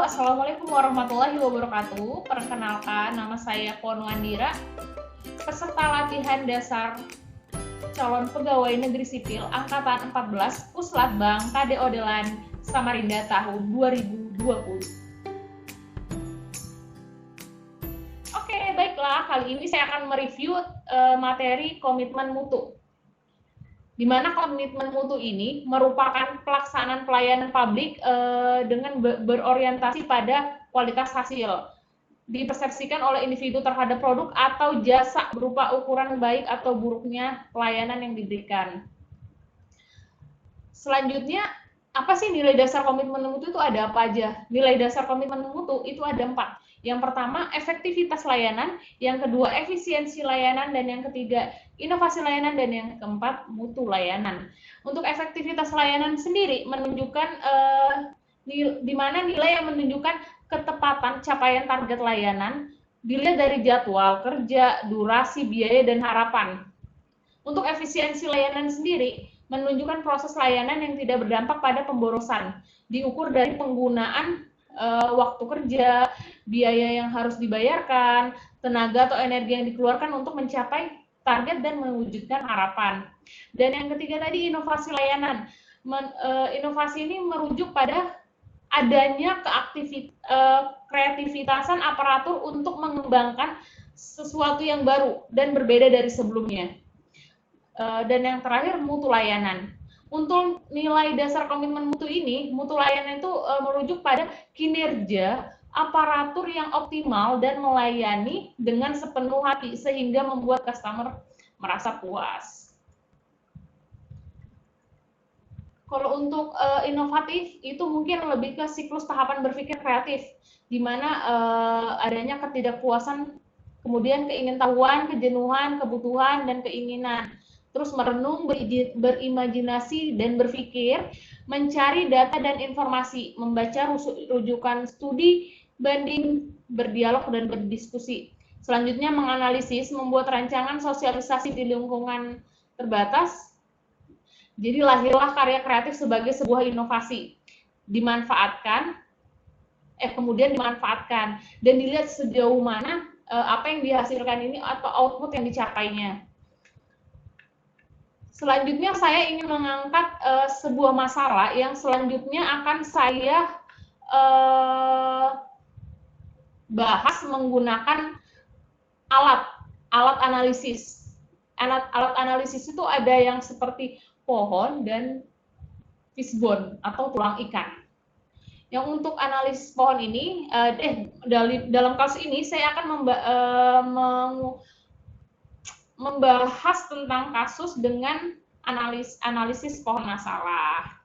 Assalamualaikum warahmatullahi wabarakatuh. Perkenalkan, nama saya Pon Wandira, peserta latihan dasar calon pegawai negeri sipil Angkatan 14 Puslatbang KD Odelan Samarinda tahun 2020. Oke, baiklah. Kali ini saya akan mereview materi komitmen mutu. Di mana komitmen mutu ini merupakan pelaksanaan pelayanan publik dengan berorientasi pada kualitas hasil, dipersepsikan oleh individu terhadap produk atau jasa berupa ukuran baik atau buruknya pelayanan yang diberikan. Selanjutnya, apa sih nilai dasar komitmen mutu itu ada apa aja? Nilai dasar komitmen mutu itu ada 4. Yang pertama, efektivitas layanan, yang kedua, efisiensi layanan, dan yang ketiga, inovasi layanan, dan yang keempat, mutu layanan. Untuk efektivitas layanan sendiri menunjukkan di mana nilai yang menunjukkan ketepatan capaian target layanan dilihat dari jadwal kerja, durasi, biaya, dan harapan. Untuk efisiensi layanan sendiri menunjukkan proses layanan yang tidak berdampak pada pemborosan, diukur dari penggunaan waktu kerja, biaya yang harus dibayarkan, tenaga atau energi yang dikeluarkan untuk mencapai target dan mewujudkan harapan. Dan yang ketiga tadi, inovasi layanan. Inovasi ini merujuk pada adanya kreativitasan aparatur untuk mengembangkan sesuatu yang baru dan berbeda dari sebelumnya. Dan yang terakhir, mutu layanan. Untuk nilai dasar komitmen mutu ini, mutu layanan itu merujuk pada kinerja aparatur yang optimal dan melayani dengan sepenuh hati sehingga membuat customer merasa puas. Kalau untuk inovatif itu mungkin lebih ke siklus tahapan berpikir kreatif, di mana adanya ketidakpuasan, kemudian keingintahuan, kejenuhan, kebutuhan, dan keinginan. Terus merenung, berimajinasi, dan berpikir, mencari data dan informasi, membaca rujukan studi, banding, berdialog, dan berdiskusi. Selanjutnya menganalisis, membuat rancangan sosialisasi di lingkungan terbatas. Jadi lahirlah karya kreatif sebagai sebuah inovasi. Kemudian dimanfaatkan, dan dilihat sejauh mana apa yang dihasilkan ini atau output yang dicapainya. Selanjutnya saya ingin mengangkat sebuah masalah yang selanjutnya akan saya bahas menggunakan alat analisis. Alat analisis itu ada yang seperti pohon dan fishbone atau tulang ikan. Yang untuk analisis pohon ini, dalam kasus ini saya akan membahas tentang kasus dengan analisis pohon masalah.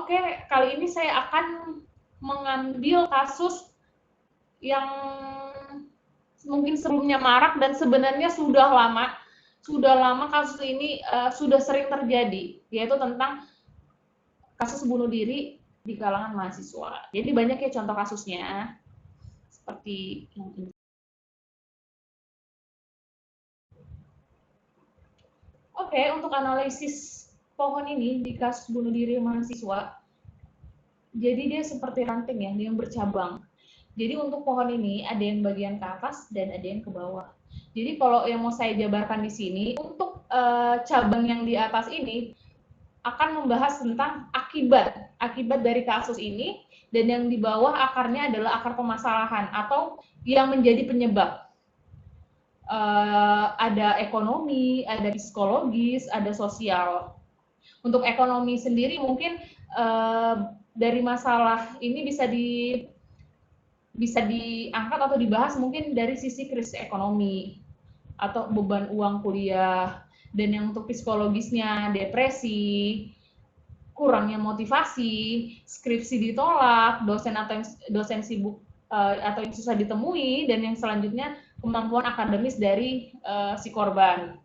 Oke, kali ini saya akan mengambil kasus yang mungkin sebelumnya marak dan sebenarnya sudah lama kasus ini sudah sering terjadi, yaitu tentang kasus bunuh diri di kalangan mahasiswa. Jadi banyak ya contoh kasusnya, seperti yang ini. Oke, untuk analisis pohon ini di kasus bunuh diri mahasiswa, jadi dia seperti ranting ya, yang bercabang. Jadi untuk pohon ini ada yang bagian ke atas dan ada yang ke bawah. Jadi kalau yang mau saya jabarkan di sini, untuk cabang yang di atas ini akan membahas tentang akibat dari kasus ini, dan yang di bawah akarnya adalah akar permasalahan atau yang menjadi penyebab. Ada ekonomi, ada psikologis, ada sosial. Untuk ekonomi sendiri mungkin dari masalah ini bisa diangkat atau dibahas mungkin dari sisi krisis ekonomi atau beban uang kuliah. Dan yang untuk psikologisnya depresi, kurangnya motivasi, skripsi ditolak, dosen sibuk atau yang susah ditemui, dan yang selanjutnya kemampuan akademis dari si korban.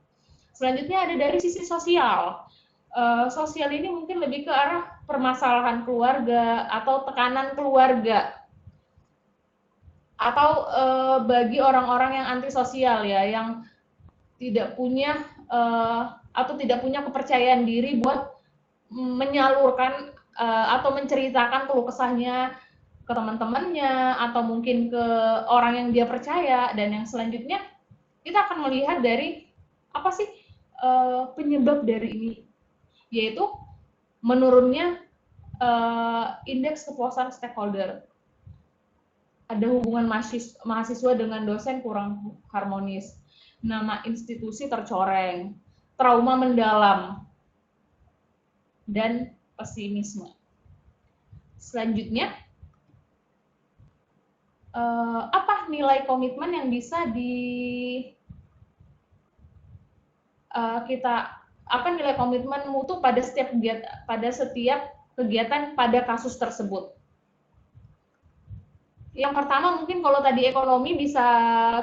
Selanjutnya ada dari sisi sosial. Sosial ini mungkin lebih ke arah permasalahan keluarga atau tekanan keluarga, atau bagi orang-orang yang antisosial ya, yang tidak punya atau tidak punya kepercayaan diri buat menyalurkan atau menceritakan keluh kesahnya ke teman-temannya atau mungkin ke orang yang dia percaya. Dan yang selanjutnya kita akan melihat dari apa sih penyebab dari ini, yaitu menurunnya indeks kepuasan stakeholder. Ada hubungan mahasiswa dengan dosen kurang harmonis, nama institusi tercoreng, trauma mendalam, dan pesimisme. Selanjutnya, apa nilai komitmen yang bisa apa nilai komitmen mutu pada setiap kegiatan pada kasus tersebut? Yang pertama mungkin kalau tadi ekonomi bisa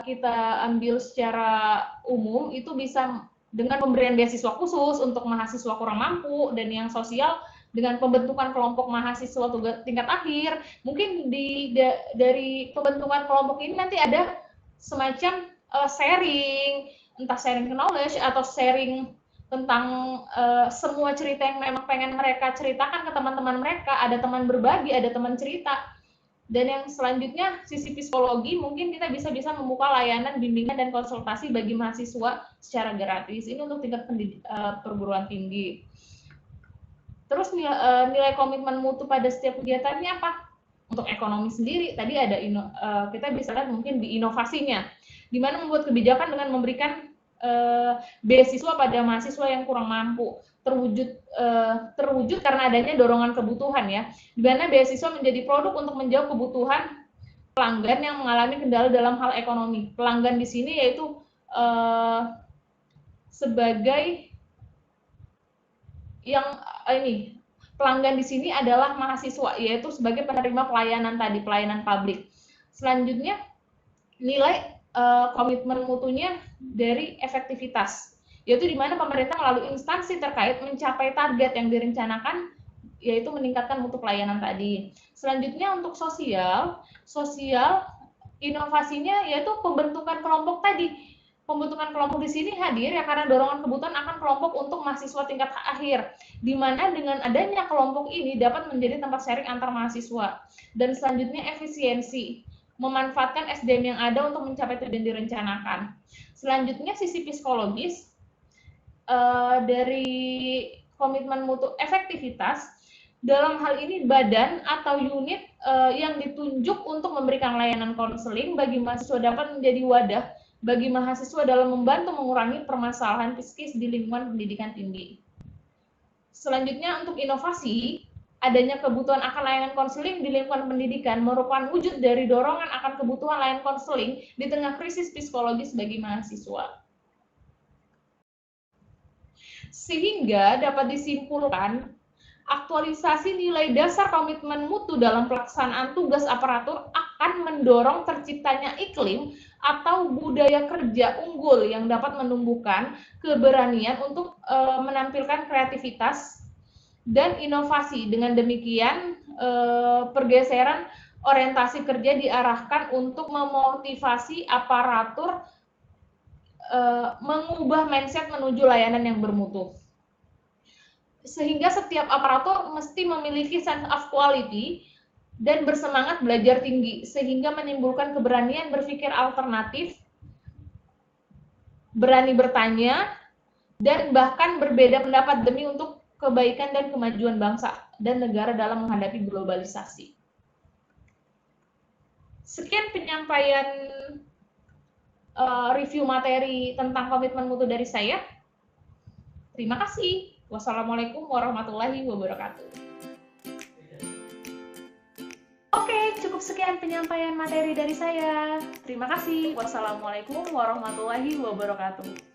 kita ambil secara umum, itu bisa dengan pemberian beasiswa khusus untuk mahasiswa kurang mampu, dan yang sosial dengan pembentukan kelompok mahasiswa tingkat akhir. Mungkin dari pembentukan kelompok ini nanti ada semacam sharing, entah sharing knowledge atau sharing tentang semua cerita yang memang pengen mereka ceritakan ke teman-teman mereka. Ada teman berbagi, ada teman cerita. Dan yang selanjutnya, sisi psikologi, mungkin kita bisa membuka layanan bimbingan dan konsultasi bagi mahasiswa secara gratis. Ini untuk tingkat perguruan tinggi. Terus nilai komitmen mutu pada setiap kegiatannya apa? Untuk ekonomi sendiri, tadi ada kita bisa lihat mungkin di inovasinya, di mana membuat kebijakan dengan memberikan beasiswa pada mahasiswa yang kurang mampu, terwujud karena adanya dorongan kebutuhan ya, di mana beasiswa menjadi produk untuk menjawab kebutuhan pelanggan yang mengalami kendala dalam hal ekonomi. Pelanggan di sini yaitu sebagai yang pelanggan di sini adalah mahasiswa, yaitu sebagai penerima pelayanan tadi, pelayanan publik. Selanjutnya, nilai komitmen mutunya dari efektivitas, yaitu di mana pemerintah melalui instansi terkait mencapai target yang direncanakan, yaitu meningkatkan mutu pelayanan tadi. Selanjutnya untuk sosial inovasinya yaitu pembentukan kelompok tadi. Pembentukan kelompok di sini hadir ya karena dorongan kebutuhan akan kelompok untuk mahasiswa tingkat akhir, di mana dengan adanya kelompok ini dapat menjadi tempat sharing antar mahasiswa. Dan selanjutnya efisiensi, memanfaatkan SDM yang ada untuk mencapai tujuan direncanakan. Selanjutnya sisi psikologis, dari komitmen mutu efektivitas, dalam hal ini badan atau unit yang ditunjuk untuk memberikan layanan konseling bagi mahasiswa dapat menjadi wadah bagi mahasiswa dalam membantu mengurangi permasalahan psikis di lingkungan pendidikan tinggi. Selanjutnya untuk inovasi, adanya kebutuhan akan layanan konseling di lingkungan pendidikan merupakan wujud dari dorongan akan kebutuhan layanan konseling di tengah krisis psikologis bagi mahasiswa. Sehingga dapat disimpulkan, aktualisasi nilai dasar komitmen mutu dalam pelaksanaan tugas aparatur akan mendorong terciptanya iklim atau budaya kerja unggul yang dapat menumbuhkan keberanian untuk menampilkan kreativitas dan inovasi. Dengan demikian, pergeseran orientasi kerja diarahkan untuk memotivasi aparatur mengubah mindset menuju layanan yang bermutu. Sehingga setiap aparatur mesti memiliki sense of quality dan bersemangat belajar tinggi, sehingga menimbulkan keberanian berpikir alternatif, berani bertanya, dan bahkan berbeda pendapat demi untuk kebaikan dan kemajuan bangsa dan negara dalam menghadapi globalisasi. Sekian penyampaian review materi tentang komitmen mutu dari saya. Terima kasih. Wassalamualaikum warahmatullahi wabarakatuh. Oke, cukup sekian penyampaian materi dari saya. Terima kasih. Wassalamualaikum warahmatullahi wabarakatuh.